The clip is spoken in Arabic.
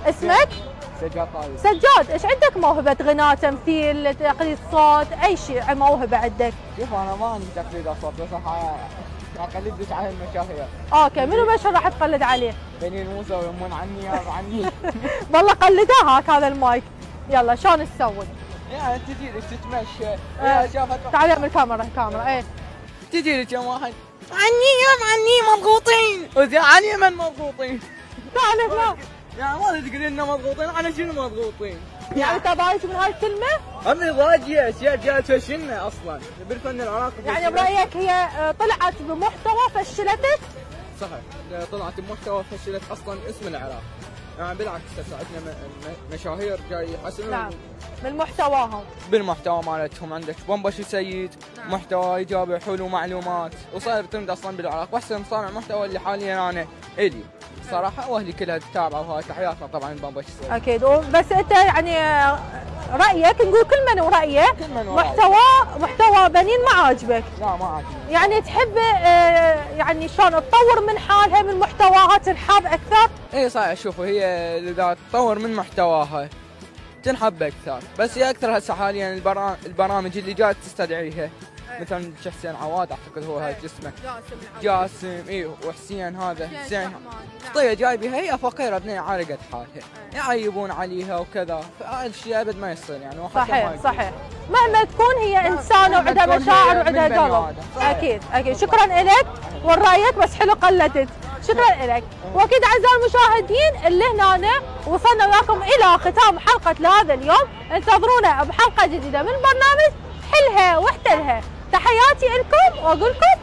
اسمك؟ سجاد طايف. سجاد، ايش عندك موهبة غناء، تمثيل، تقليد صوت، اي شيء موهبة عندك؟ شوف انا ما عندي تقليد اصوات بس اقلد على المشاهير. اوكي، منو مشهور راح تقلد عليه؟ بني الموسى ويمون عني يا عني. والله قلدها هاك هذا المايك. يلا شلون تسوي؟ يعني تجي لك تتمشى شافت تعال من الكاميرا ايه تجي لك كم واحد عني يا عني مضغوطين وزي عني من مضغوطين. تعال هنا. يعني ما تقول لنا مضغوطين، على شنو مضغوطين؟ يعني انت ضايج من هاي الكلمة؟ امي ضايجة اشياء جات تفشلنا اصلا بالفن العراقي. يعني برايك هي طلعت بمحتوى فشلتك؟ صحيح، طلعت بمحتوى فشلت اصلا اسم العراق. يعني بالعكس ساعدنا مشاهير جاي يحسنون نعم من محتواهم بالمحتوى مالتهم. عندك بومباشي سيد، نعم. محتوى ايجابي حلو معلومات، وصاير ترند اصلا بالعراق، واحسن مصانع محتوى اللي حاليا انا الي صراحه واهلي كلها تتابعه، وهاي تحياتنا طبعا بومباشي سيد. اكيد. بس انت يعني رايك، نقول كل من ورايه، محتوى بنين ما عاجبك؟ لا ما عاجبني. يعني تحب يعني شلون تطور من حالها من محتواها، تنحب اكثر؟ اي صحيح، شوفوا هي اذا تطور من محتواها تنحب اكثر، بس هي اكثر هسه حاليا البرامج اللي جات تستدعيها مثلا حسين عواد اعتقد هو هاي جسمه جاسم اي، وحسين هذا حسين خطيه جايبها، هي فقيره بنيه عارقه حالها يعيبون عليها وكذا، فهالشيء ابد ما يصير يعني. صحيح مهما تكون هي انسانه وعندها مشاعر وعندها قلب. اكيد شكرا لك ورايك، بس حلو قلدت. شكرا لك. واكيد اعزائي المشاهدين اللي هنا وصلنا وياكم الى ختام حلقه لهذا اليوم، انتظرونا بحلقه جديده من برنامج حلها واحتلها. تحياتي لكم واقول لكم